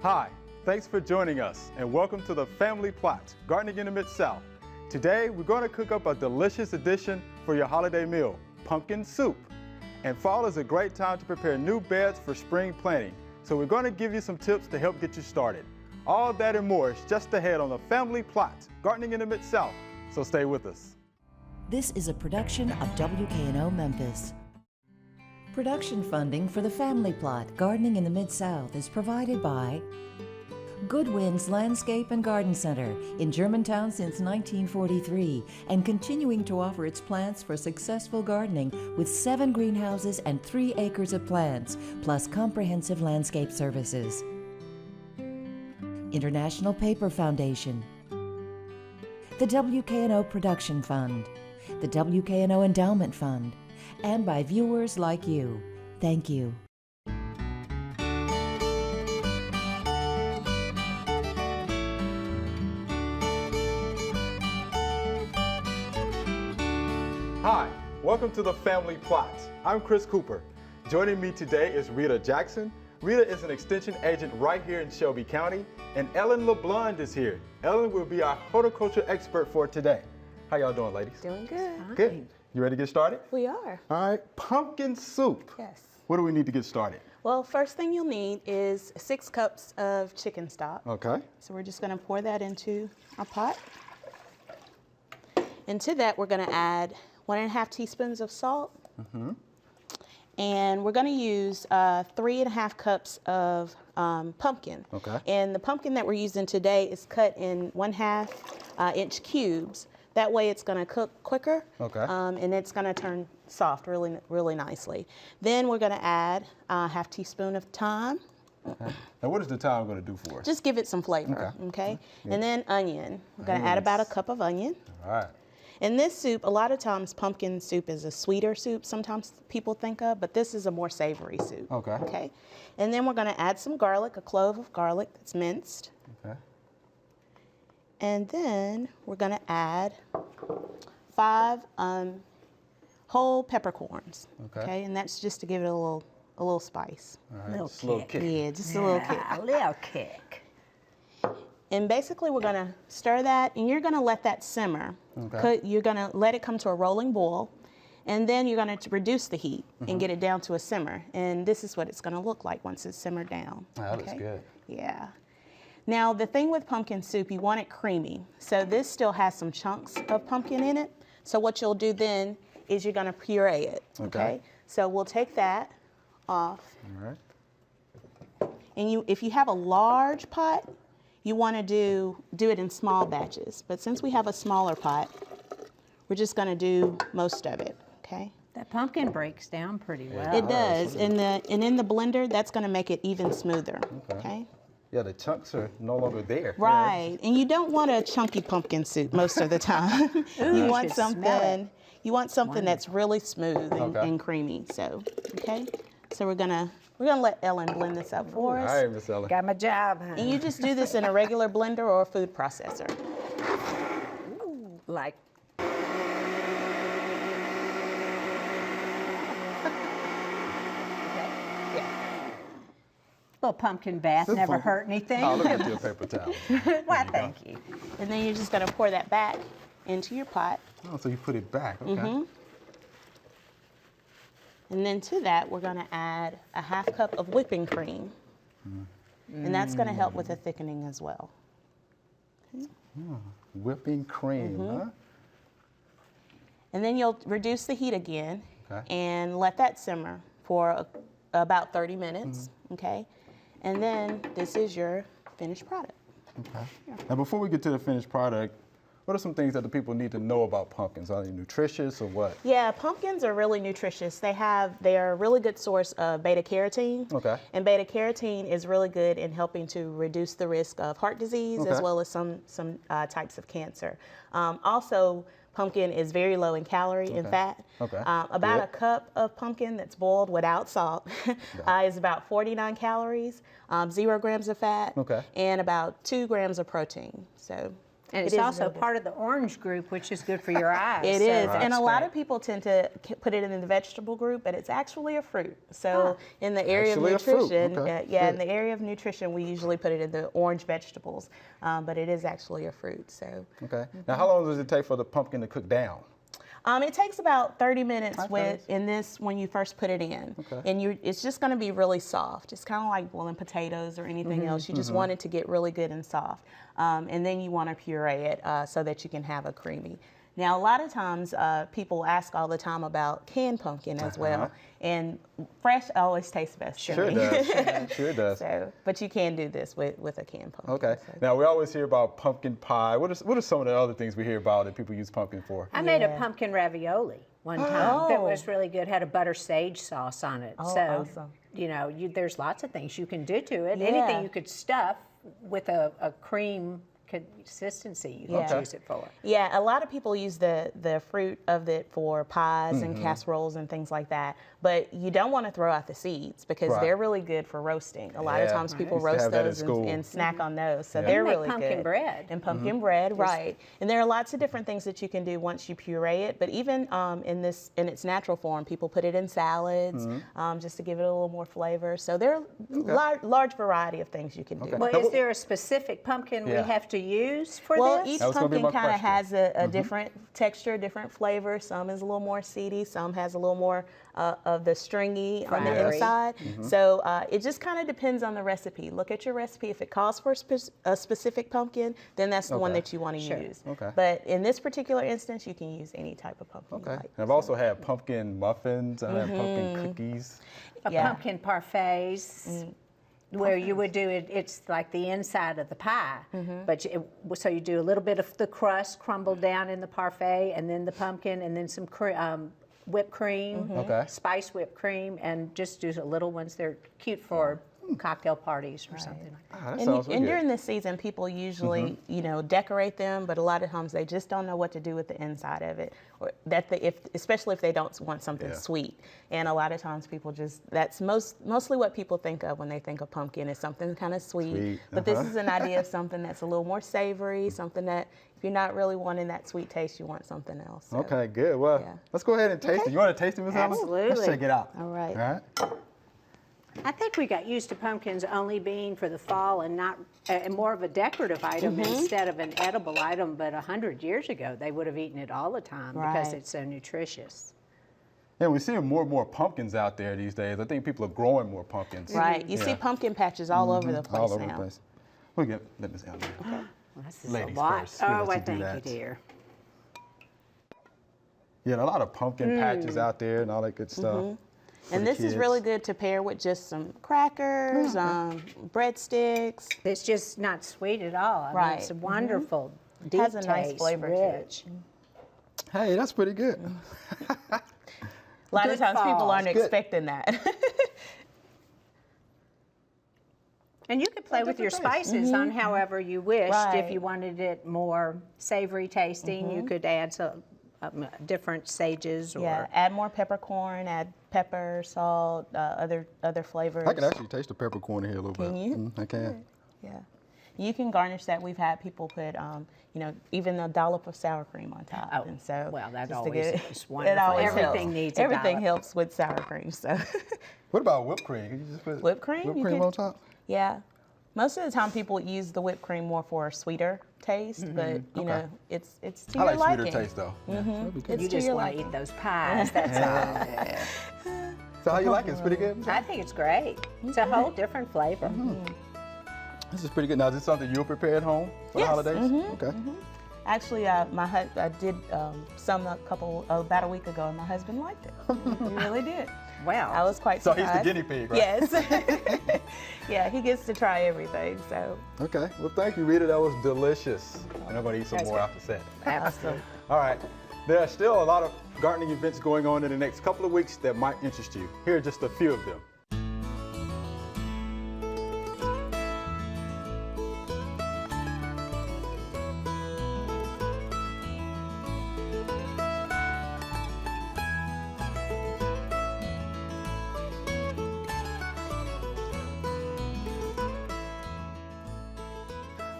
Hi, thanks for joining us and welcome to the Family Plot, Gardening in the Mid-South. Today, we're going to cook up a delicious addition for your holiday meal, pumpkin soup. And fall is a great time to prepare new beds for spring planting. So we're going to give you some tips to help get you started. All that and more is just ahead on the Family Plot, Gardening in the Mid-South. So stay with us. This is a production of WKNO Memphis. Production funding for the Family Plot, Gardening in the Mid-South is provided by Goodwin's Landscape and Garden Center in Germantown since 1943 and continuing to offer its plants for successful gardening with 7 greenhouses and 3 acres of plants, plus comprehensive landscape services. International Paper Foundation, the WKNO Production Fund, the WKNO Endowment Fund, and by viewers like you. Thank you. Hi, welcome to the Family Plot. I'm Chris Cooper. Joining me today is Rita Jackson. Rita is an extension agent right here in Shelby County, and Ellen LeBlond is here. Ellen will be our horticulture expert for today. How y'all doing, ladies? Doing good. Good. You ready to get started? We are. All right, pumpkin soup. Yes. What do we need to get started? Well, first thing you'll need is 6 cups of chicken stock. Okay. So we're just going to pour that into our pot. Into that, we're going to add 1½ teaspoons of salt. And we're going to use 3½ cups of pumpkin. Okay. And the pumpkin that we're using today is cut in 1/2 inch cubes. That way it's going to cook quicker. Okay. And it's going to turn soft really, really nicely. Then we're going to add a ½ teaspoon of thyme. Okay. Now what is the thyme going to do for us? Just give it some flavor, okay? Yeah. And then onion. We're going to add about a cup of onion. All right. In this soup, a lot of times pumpkin soup is a sweeter soup sometimes people think of, but this is a more savory soup. Okay. Okay. And then we're going to add some garlic, a clove of garlic that's minced. Okay. And then we're going to add 5 whole peppercorns. Okay. And that's just to give it a little spice. All right. Just a little kick. Yeah, just a little kick. A little kick. And basically we're going to stir that, and you're going to let that simmer. Okay. You're going to let it come to a rolling boil, and then you're going to reduce the heat and get it down to a simmer. And this is what it's going to look like once it's simmered down. Oh, that looks good. Yeah. Now, the thing with pumpkin soup, you want it creamy. So this still has some chunks of pumpkin in it. So what you'll do then is you're going to puree it. Okay. So we'll take that off. All right. And if you have a large pot, you want to do it in small batches. But since we have a smaller pot, we're just going to do most of it, okay? That pumpkin breaks down pretty well. It does. And in the blender, that's going to make it even smoother, okay? Yeah, the chunks are no longer there. Right. And you don't want a chunky pumpkin soup most of the time. You want should smell something that's really smooth and creamy. So, okay? So we're gonna let Ellen blend this up for us. All right, Miss Ellen. Got my job, huh? And you just do this in a regular blender or a food processor. Like, little pumpkin bath This never pumpkin- hurt anything. Oh, look at your paper towel. Why, thank you. And then you're just gonna pour that back into your pot. Oh, so you put it back. Okay. And then to that, we're gonna add a ½ cup of whipping cream. And that's gonna help with the thickening as well. Whipping cream, huh? And then you'll reduce the heat again Okay. and let that simmer for about 30 minutes, okay? And then this is your finished product. Okay. Now, before we get to the finished product, what are some things that the people need to know about pumpkins? Are they nutritious or what? Yeah, pumpkins are really nutritious. They are a really good source of beta carotene. Okay. And beta carotene is really good in helping to reduce the risk of heart disease as Okay. well as some types of cancer. Also, pumpkin is very low in calorie and fat. Okay. About Good. a cup of pumpkin that's boiled without salt is about 49 calories, 0 grams of fat, Okay. and about 2 grams of protein. So And it's It is also really good. part of the orange group, which is good for your eyes. It so- is, Right. and a That's lot great. of people tend to put it in the vegetable group, but it's actually a fruit. So in the area Actually a of fruit, nutrition, okay, yeah, in good. the area of nutrition, we usually put it in the orange vegetables, but it is actually a fruit. So Okay. Now, how long does it take for the pumpkin to cook down? it takes about 30 minutes Okay. when you first put it in, Okay. and it's just going to be really soft. It's kind of like boiling potatoes or anything else. You just want it to get really good and soft, and then you want to puree it so that you can have a creamy. Now, a lot of times people ask all the time about canned pumpkin as well, and fresh always tastes best. to Sure me. does. Sure does. So, but you can do this with a canned pumpkin. Okay. so. Now, we always hear about pumpkin pie. What are some of the other things we hear about that people use pumpkin for? I made a Yeah. pumpkin ravioli one time that Oh. was really good. Had a butter sage sauce on it. Oh, so, awesome. you know, there's lots of things you can do to it. Yeah. Anything you could stuff with a cream consistency, you can Yeah. choose it for. Yeah, a lot of people use the fruit of it for pies and casseroles and things like that. But you don't want to throw out the seeds because Right. they're really good for roasting. A lot of Yeah. times people Used to roast have that at those school. and snack on those. So Yeah. they're You make really pumpkin good. bread. And pumpkin bread, right. And there are lots of different things that you can do once you puree it. But even in its natural form, people put it in salads just to give it a little more flavor. So there are large variety of things you can do. Okay. Well, Now, is there a specific pumpkin Yeah. we have to use for Well, this? each That was gonna be pumpkin my kind of question. has a different texture, different flavor. Some is a little more seedy, some has a little more of the stringy on the Fiery. inside. So it just kind of depends on the recipe. Look at your recipe. If it calls for a specific pumpkin, then that's the one Okay. that you want to Sure. use. Okay. But in this particular instance, you can use any type of pumpkin you Okay. like. And I've also had pumpkin muffins. I've had pumpkin cookies. A Yeah. pumpkin parfaits where you would do it, it's like the inside of the pie, but so you do a little bit of the crust crumbled down in the parfait, and then the pumpkin, and then some whipped cream, Okay. spice whipped cream, and just do a little ones. They're cute for cocktail parties or something like that. Ah, that And, sounds really and good. during this season, people usually, decorate them, but a lot of times they just don't know what to do with the inside of it, or especially if they don't want something Yeah. sweet. And a lot of times people that's mostly what people think of when they think of pumpkin is something kind of sweet. Sweet, But this is an idea of something that's a little more savory, something that if you're not really wanting that sweet taste, you want something else. So, Okay, good. Well, Yeah. let's go ahead and taste it. You want to taste it, Ms. Ellis? Let's Absolutely. check it out. All right. All right. I think we got used to pumpkins only being for the fall and not more of a decorative item instead of an edible item. But 100 years ago, they would have eaten it all the time because Right. it's so nutritious. Yeah, we're seeing more and more pumpkins out there these days. I think people are growing more pumpkins. Right. You see Yeah. pumpkin patches all over the place All over now. the place. We'll let Ms. Ellis. Well, this is Ladies a lot. first. We'll Oh, let I you do thank you, that. dear. Yeah, a lot of pumpkin patches out there and all that good stuff. for And the this is kids. really good to pair with just some crackers, breadsticks. It's just not sweet at all. I mean, Right. it's a wonderful, deep Has a nice taste, flavor to it. rich. Hey, that's pretty good. A lot Good of times people fall. aren't Good. expecting that. And you could play with your different taste. spices on however you wished. If Right. you wanted it more savory tasting, you could add some different sages or Yeah, add more peppercorn, add pepper, salt, other flavors. I can actually taste the peppercorn in here a little Can bit. you? I can. Yeah. You can garnish that. We've had people put, even a dollop of sour cream on top. Oh, and so well, that just to always get is It wonderful. always Everything helps. needs a Everything dollop. helps with sour cream. So, What about whipped cream? Can you just put Whipped cream? Whipped You cream could- on top? yeah. Most of the time, people use the whipped cream more for a sweeter taste, but you know, it's to I your like liking. sweeter taste though. Yeah, that'd be good. It's you to just your want to liking. eat those pies. That's all. So how you like it? It's pretty good. I think it's great. It's a whole different flavor. This is pretty good. Now, is this something you'll prepare at home for the Yes, holidays? Okay. Actually, I did some about a week ago, and my husband liked it. He really did. Wow. I was quite So surprised. he's the guinea pig, right? Yes. Yeah, he gets to try everything. So Okay. Well, thank you, Rita. That was delicious. And I'm going to eat some That's more good. after set. awesome. All right. There are still a lot of gardening events going on in the next couple of weeks that might interest you. Here are just a few of them.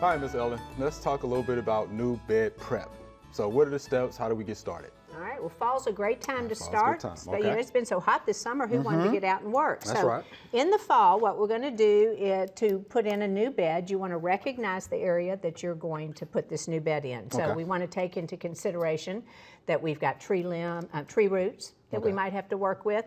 All right, Ms. Ellen, let's talk a little bit about new bed prep. So what are the steps? How do we get started? All right, well, fall's a great time to Fall's a start. good time, But, you know, okay. it's been so hot this summer, who wanted to get out and work? That's so right. in the fall, what we're going to do is to put in a new bed, you want to recognize the area that you're going to put this new bed in. So Okay. we want to take into consideration that we've got tree roots that we Okay. might have to work with.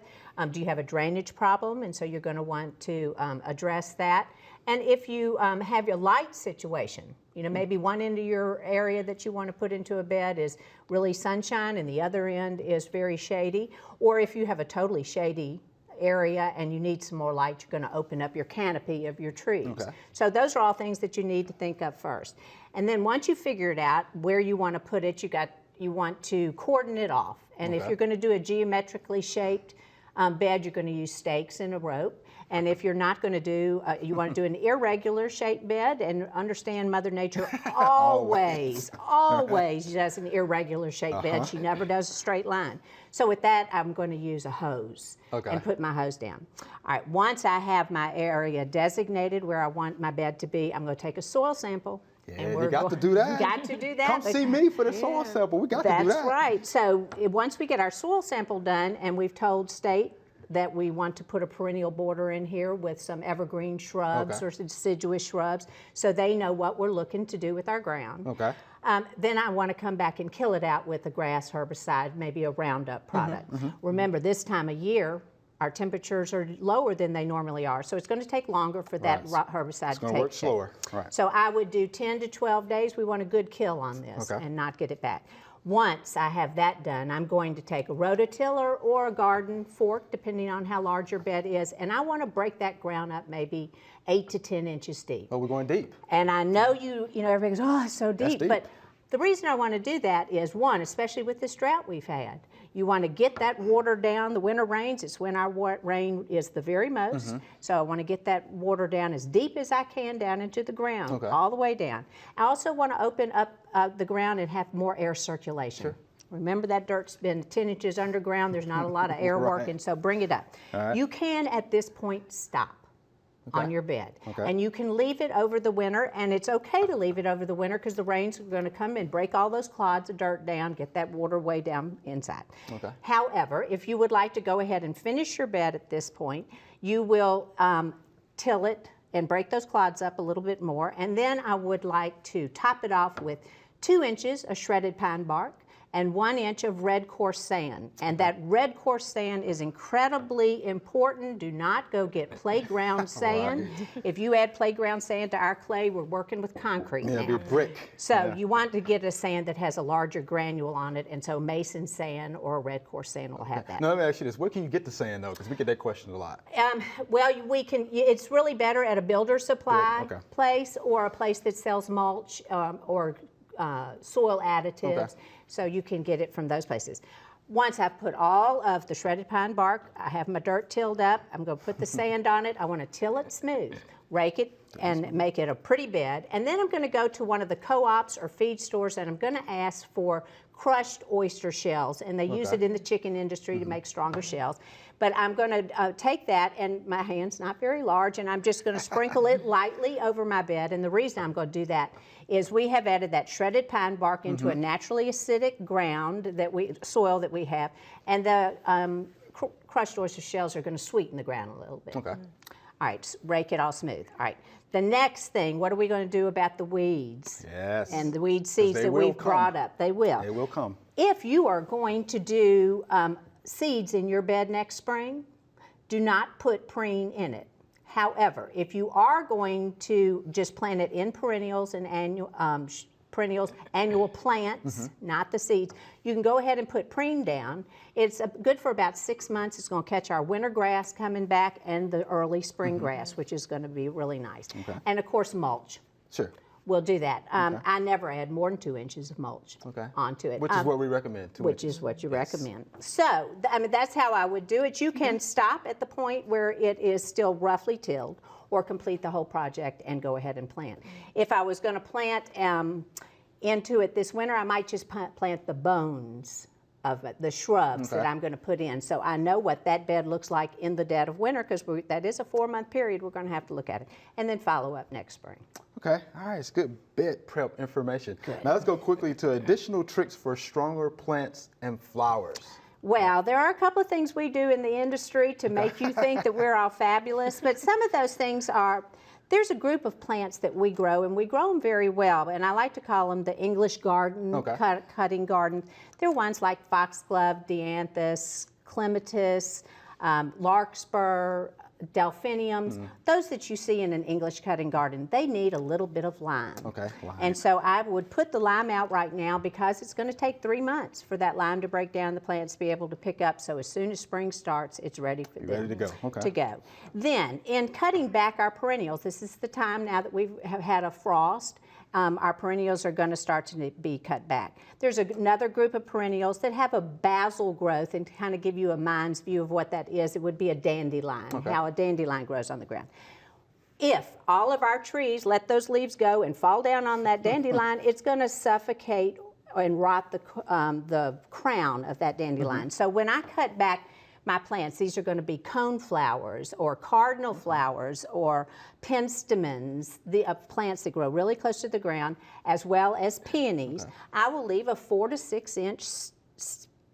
Do you have a drainage problem? And so you're going to want to address that. And if you have your light situation, you know, maybe one end of your area that you want to put into a bed is really sunshine and the other end is very shady. Or if you have a totally shady area and you need some more light, you're going to open up your canopy of your trees. Okay. So those are all things that you need to think of first. And then once you figure it out where you want to put it, you want to cordon it off. And if Okay. you're going to do a geometrically shaped bed, you're going to use stakes and a rope. And if you're not going to do, you want to do an irregular shaped bed, and understand Mother Nature always does an irregular shaped bed. She never does a straight line. So with that, I'm going to use a hose Okay. and put my hose down. All right, once I have my area designated where I want my bed to be, I'm going to take a soil sample. Yeah, you got to do that. You got to do that. Come see me for the soil sample. We got to do that. That's right. So once we get our soil sample done and we've told state that we want to put a perennial border in here with some evergreen shrubs Okay. or deciduous shrubs so they know what we're looking to do with our ground. Okay. Then I want to come back and kill it out with a grass herbicide, maybe a Roundup product. Remember, this time of year, our temperatures are lower than they normally are, so it's going to take longer for that Right. herbicide It's to going take to work shape. slower. Right. So I would do 10 to 12 days. We want a good kill on this Okay. and not get it back. Once I have that done, I'm going to take a rototiller or a garden fork, depending on how large your bed is, and I want to break that ground up maybe 8 to 10 inches deep. Oh, we're going deep. And I know you know, everybody goes, oh, it's so That's deep. deep. But the reason I want to do that is, one, especially with this drought we've had, you want to get that water down. The winter rains, it's when our rain is the very most. So I want to get that water down as deep as I can down into the ground, Okay. all the way down. I also want to open up the ground and have more air circulation. Sure. Remember, that dirt's been 10 inches underground. There's not a lot of air Right. working, so bring it up. All right. You can, at this point, stop on your bed. Okay. And you can leave it over the winter, and it's okay to leave it over the winter because the rain's going to come and break all those clods of dirt down, get that water way down inside. Okay. However, if you would like to go ahead and finish your bed at this point, you will till it and break those clods up a little bit more, and then I would like to top it off with 2 inches of shredded pine bark and 1 inch of red coarse sand. And that red coarse sand is incredibly important. Do not go get playground sand. If you add playground sand to our clay, we're working with concrete Yeah, now. it'll be brick. So Yeah. you want to get a sand that has a larger granule on it, and so mason sand or a red coarse sand will have that. Now, let me ask you this. Where can you get the sand, though? Because we get that question a lot. Well, we can. It's really better at a builder supply Good, okay. place or a place that sells mulch or soil additives. Okay. So you can get it from those places. Once I've put all of the shredded pine bark, I have my dirt tilled up. I'm going to put the sand on it. I want to till it smooth, rake it, and make it a pretty bed. And then I'm going to go to one of the co-ops or feed stores, and I'm going to ask for crushed oyster shells. And they use Okay. it in the chicken industry to make stronger shells. But I'm going to take that, and my hand's not very large, and I'm just going to sprinkle it lightly over my bed. And the reason I'm going to do that is we have added that shredded pine bark into a naturally acidic soil that we have, and the crushed oyster shells are going to sweeten the ground a little bit. Okay. All right, rake it all smooth. All right. The next thing, what are we going to do about the weeds? Yes. And the weed seeds they that will we've come. brought up? They will. They will come. If you are going to do seeds in your bed next spring, do not put preen in it. However, if you are going to just plant it in perennials and annual plants, not the seeds, you can go ahead and put preen down. It's good for about 6 months. It's going to catch our winter grass coming back and the early spring grass, which is going to be really nice. Okay. And of course, mulch. Sure. We'll do that. I never add more than 2 inches of mulch Okay. onto it. Which is what we recommend, 2 Which inches. is what you recommend. So, I mean, that's how I would do it. You can stop at the point where it is still roughly tilled, or complete the whole project and go ahead and plant. If I was going to plant into it this winter, I might just plant the bones of it, the shrubs that I'm going to put in. So I know what that bed looks like in the dead of winter, because that is a 4-month period. We're going to have to look at it, and then follow up next spring. Okay, all right, it's good bed prep information. Now let's go quickly to additional tricks for stronger plants and flowers. Well, there are a couple of things we do in the industry to make you think that we're all fabulous, but some of those things are, there's a group of plants that we grow, and we grow them very well, and I like to call them the English garden, cutting garden. They're ones like foxglove, dianthus, clematis, larkspur, delphiniums, those that you see in an English cutting garden. They need a little bit of lime. Okay, lime. And so I would put the lime out right now, because it's going to take 3 months for that lime to break down, the plants to be able to pick up. So as soon as spring starts, it's ready for them ready to go. Okay. to go. Then, in cutting back our perennials, this is the time now that we have had a frost. Our perennials are going to start to be cut back. There's another group of perennials that have a basal growth, and to kind of give you a mind's view of what that is, it would be a dandelion, how a dandelion grows on the ground. If all of our trees let those leaves go and fall down on that dandelion, it's going to suffocate and rot the crown of that dandelion. So when I cut back my plants, these are going to be cone flowers or cardinal flowers or penstemons, the plants that grow really close to the ground, as well as peonies. I will leave a 4 to 6 inch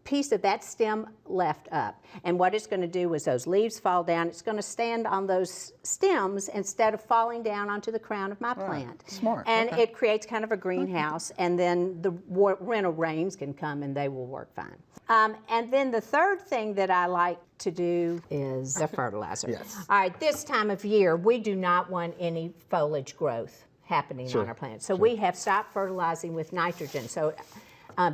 piece of that stem left up. And what it's going to do is those leaves fall down, it's going to stand on those stems instead of falling down onto the crown of my plant. Smart. And it creates kind of a greenhouse, and then the winter rains can come and they will work fine. And then the third thing that I like to do is the fertilizer. Yes. All right, this time of year, we do not want any foliage growth happening on our plants. So we have stopped fertilizing with nitrogen. So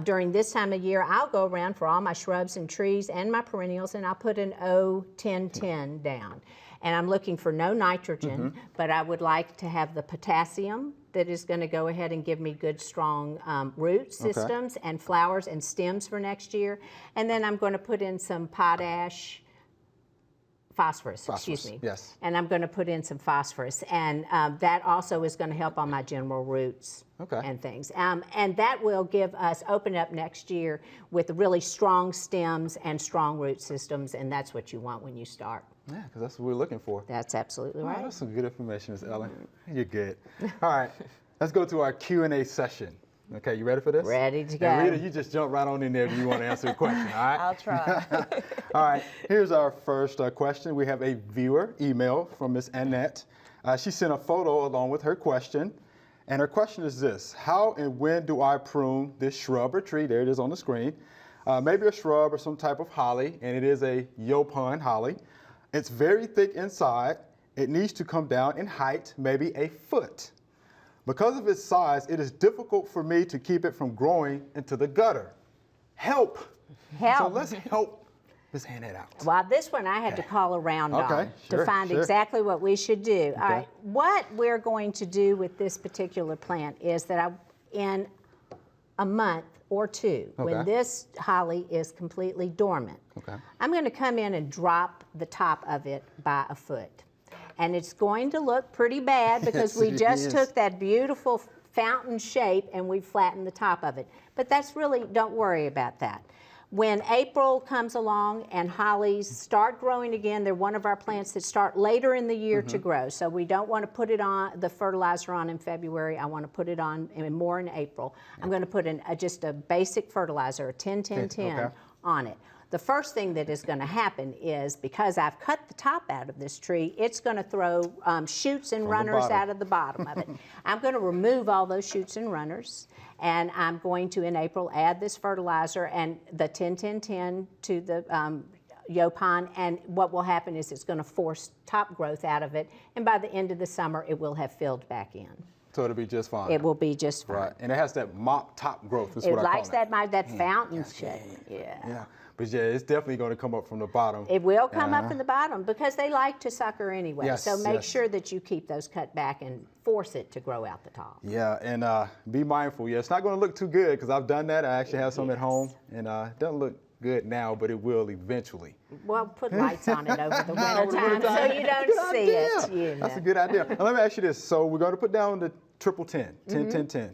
during this time of year, I'll go around for all my shrubs and trees and my perennials, and I'll put an O1010 down. And I'm looking for no nitrogen, but I would like to have the potassium that is going to go ahead and give me good, strong root systems and flowers and stems for next year. And then I'm going to put in some phosphorus, excuse me. Yes. And I'm going to put in some phosphorus. And that also is going to help on my general roots and things. And that will give us, open up next year with really strong stems and strong root systems, and that's what you want when you start. Yeah, because that's what we're looking for. That's absolutely right. Oh, that's some good information, Ms. Ellen. You're good. All right, let's go to our Q&A session. Okay, you ready for this? Ready to go. And Rita, you just jump right on in there if you want to answer a question, all right? I'll try. All right, here's our first question. We have a viewer email from Ms. Annette. She sent a photo along with her question. And her question is this: how and when do I prune this shrub or tree? There it is on the screen. Maybe a shrub or some type of holly, and it is a Yaupon holly. It's very thick inside. It needs to come down in height, maybe a foot. Because of its size, it is difficult for me to keep it from growing into the gutter. Help! Help. So let's help Ms. Annette out. Well, this one I had to call around on to find exactly what we should do. All right, what we're going to do with this particular plant is that in a month or two, when this holly is completely dormant, I'm going to come in and drop the top of it by a foot. And it's going to look pretty bad because we just took that beautiful fountain shape and we flattened the top of it. But that's really, don't worry about that. When April comes along and hollies start growing again, they're one of our plants that start later in the year to grow. So we don't want to put it on, the fertilizer on in February. I want to put it on more in April. I'm going to put in just a basic fertilizer, a 10-10-10 on it. The first thing that is going to happen is, because I've cut the top out of this tree, it's going to throw shoots and runners out of the bottom of it. I'm going to remove all those shoots and runners, and I'm going to, in April, add this fertilizer and the 10-10-10 to the Yaupon, and what will happen is it's going to force top growth out of it, and by the end of the summer, it will have filled back in. So it'll be just fine. It will be just fine. Right, and it has that mop top growth, is what I call it. It likes that fountain shape, Yeah, but yeah, it's definitely going to come up from the bottom. It will come up in the bottom because they like to sucker anyway. Yes, so make sure that you keep those cut back and force it to grow out the top. Yeah, and be mindful. Yeah, it's not going to look too good because I've done that. I actually have some at home, and it doesn't look good now, but it will eventually. Well, put lights on it over the winter time so you don't see it. You know. That's a good idea. Now, let me ask you this. So we're going to put down the 10-10-10, 10-10-10.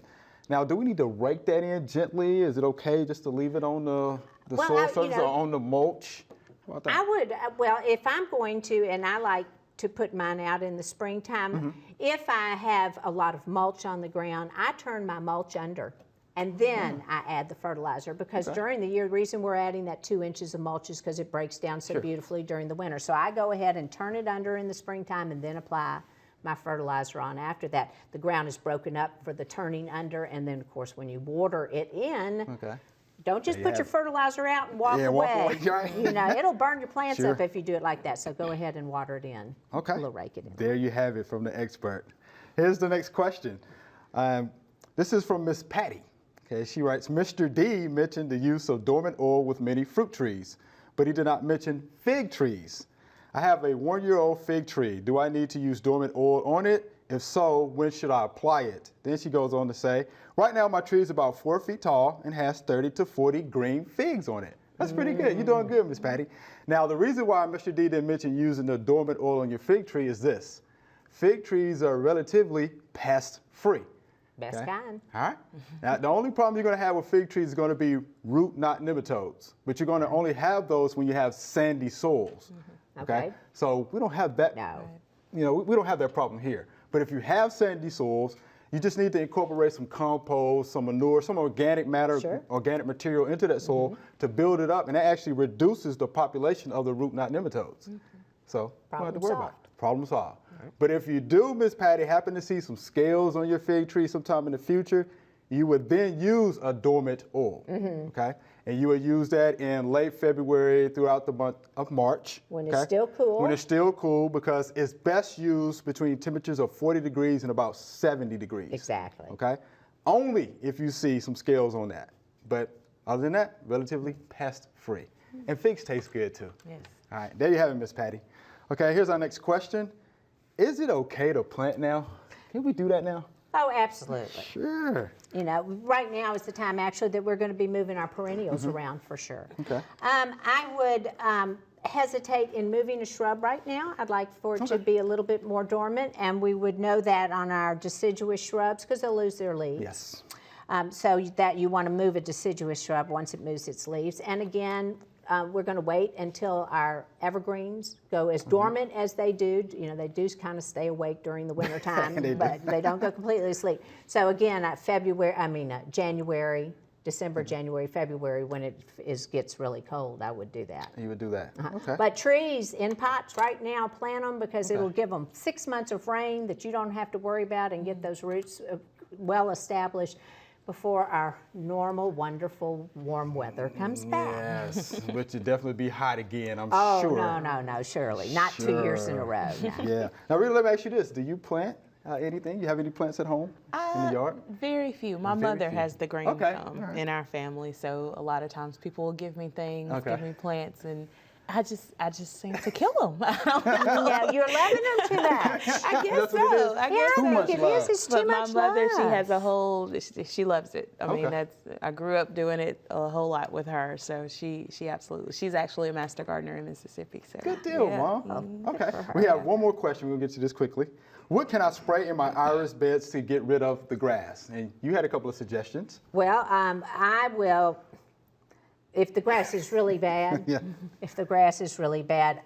Now, do we need to rake that in gently? Is it okay just to leave it on the Well, soil you surface know, or on the mulch? How about that? I would, well, if I'm going to, and I like to put mine out in the springtime, if I have a lot of mulch on the ground, I turn my mulch under. And then I add the fertilizer, because during the year, the reason we're adding that 2 inches of mulch is because it breaks down so beautifully during the winter. So I go ahead and turn it under in the springtime and then apply my fertilizer on after that. The ground is broken up for the turning under, and then of course when you water it in, don't just put your fertilizer out and walk away. You know, it'll burn your plants up if you do it like that. So go ahead and water it in. Okay. We'll rake it in. There you have it from the expert. Here's the next question. This is from Miss Patty. Okay, she writes, Mr. D mentioned the use of dormant oil with many fruit trees, but he did not mention fig trees. I have a 1-year-old fig tree. Do I need to use dormant oil on it? If so, when should I apply it? Then she goes on to say, right now my tree is about 4 feet tall and has 30 to 40 green figs on it. That's pretty good. You're doing good, Miss Patty. Now, the reason why Mr. D didn't mention using the dormant oil on your fig tree is this. Fig trees are relatively pest-free. Best kind. All right. Now, the only problem you're going to have with fig trees is going to be root knot nematodes, but you're going to only have those when you have sandy soils. Okay. So we don't have that. No. You know, we don't have that problem here. But if you have sandy soils, you just need to incorporate some compost, some manure, some organic matter, organic material into that soil to build it up, and that actually reduces the population of the root knot nematodes. So you don't have to worry about it. Problem solved. But if you do, Miss Patty, happen to see some scales on your fig tree sometime in the future, you would then use a dormant oil, okay? And you would use that in late February throughout the month of March. When it's still cool. When it's still cool, because it's best used between temperatures of 40 degrees and about 70 degrees. Exactly. Okay? Only if you see some scales on that. But other than that, relatively pest-free. And figs taste good too. Yes. All right, there you have it, Miss Patty. Okay, here's our next question. Is it okay to plant now? Can we do that now? Oh, absolutely. Sure. You know, right now is the time actually that we're going to be moving our perennials around for sure. Okay. I would hesitate in moving a shrub right now. I'd like for it to be a little bit more dormant, and we would know that on our deciduous shrubs because they'll lose their leaves. Yes. So that you want to move a deciduous shrub once it moves its leaves. And again, we're going to wait until our evergreens go as dormant as they do. You know, they do kind of stay awake during the winter time, but they don't go completely asleep. So again, January, December, January, February, when it gets really cold, I would do that. You would do that. Okay. But trees in pots right now, plant them because it'll give them 6 months of rain that you don't have to worry about and get those roots well established before our normal, wonderful, warm weather comes back. Yes, but you'll definitely be hot again, I'm sure. Oh, no, surely. Not 2 years in a row. No. Yeah. Now, really, let me ask you this. Do you plant anything? You have any plants at home in the yard? Very few. My Very mother few. has the green Okay. thumb in our family, so a lot of times people will give me things, give me plants, and I just seem to kill them. Yeah, you're loving them too much. I guess That's what it is? so. I Yeah, guess I Too so. much think it love. is. It's too But my much mother, she love. has a whole. She loves it. I mean, Okay. I grew up doing it a whole lot with her, so she absolutely. She's actually a master gardener in Mississippi. So Good deal, yeah. Mom. Okay. We have one more question. We'll get to this quickly. What can I spray in my iris beds to get rid of the grass? And you had a couple of suggestions. Well, I will, if the grass is really bad, Yeah. if the grass is really bad,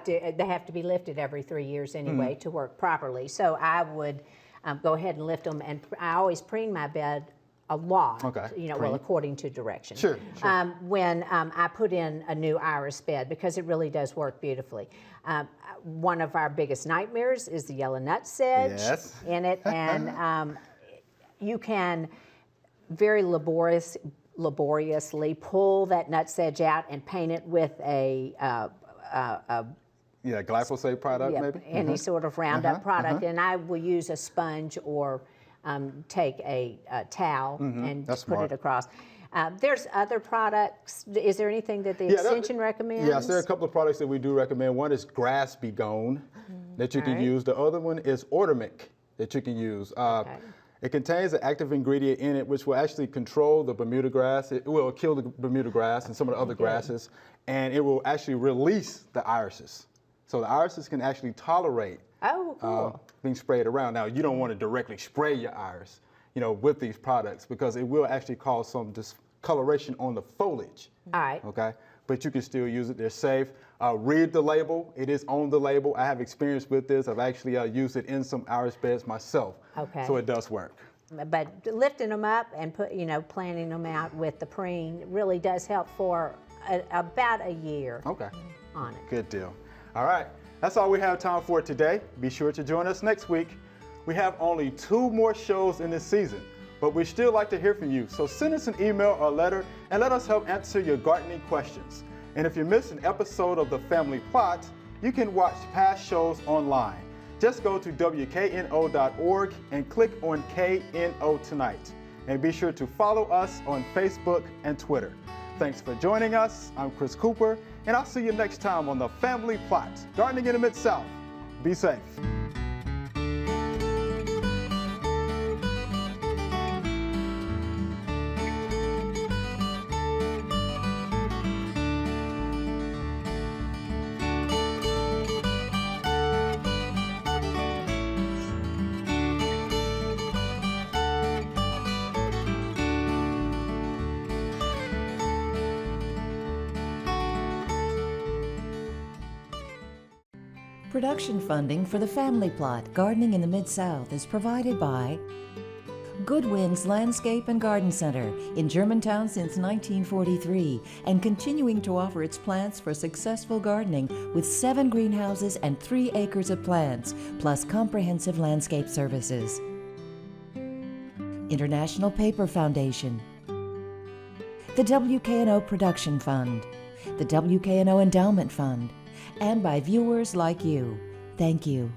they have to be lifted every 3 years anyway to work properly. So I would go ahead and lift them, and I always preen my bed a lot, Okay, you know, preen. well, according to direction. Sure. When I put in a new iris bed, because it really does work beautifully. One of our biggest nightmares is the yellow nut sedge Yes. in it, and you can very laboriously pull that nut sedge out and paint it with a Yeah, glyphosate product maybe? any sort of Roundup product, and I will use a sponge or take a towel and That's put smart. it across. There's other products. Is there anything that the extension recommends? Yes, there are a couple of products that we do recommend. One is Grass Be Gone that you can use. The other one is Ordermic that you can use. It contains an active ingredient in it which will actually control the Bermuda grass. It will kill the Bermuda grass and some of the other grasses, and it will actually release the irises. So the irises can actually tolerate Oh, cool. being sprayed around. Now, you don't want to directly spray your iris. with these products, because it will actually cause some discoloration on the foliage. All right. Okay, but you can still use it. They're safe. Read the label. It is on the label. I have experience with this. I've actually used it in some iris beds myself. Okay. So it does work. But lifting them up and planting them out with the preen really does help for about a year. Okay. On it. Good deal. All right. That's all we have time for today. Be sure to join us next week. We have only 2 more shows in this season, but we'd still like to hear from you. So send us an email or letter and let us help answer your gardening questions. And if you missed an episode of The Family Plot, you can watch past shows online. Just go to WKNO.org and click on KNO Tonight. And be sure to follow us on Facebook and Twitter. Thanks for joining us. I'm Chris Cooper, and I'll see you next time on The Family Plot, Gardening in the Mid-South. Be safe. Production funding for The Family Plot, Gardening in the Mid-South is provided by Good Winds Landscape and Garden Center in Germantown since 1943 and continuing to offer its plants for successful gardening with 7 greenhouses and 3 acres of plants, plus comprehensive landscape services. International Paper Foundation, the WKNO Production Fund, the WKNO Endowment Fund, and by viewers like you. Thank you.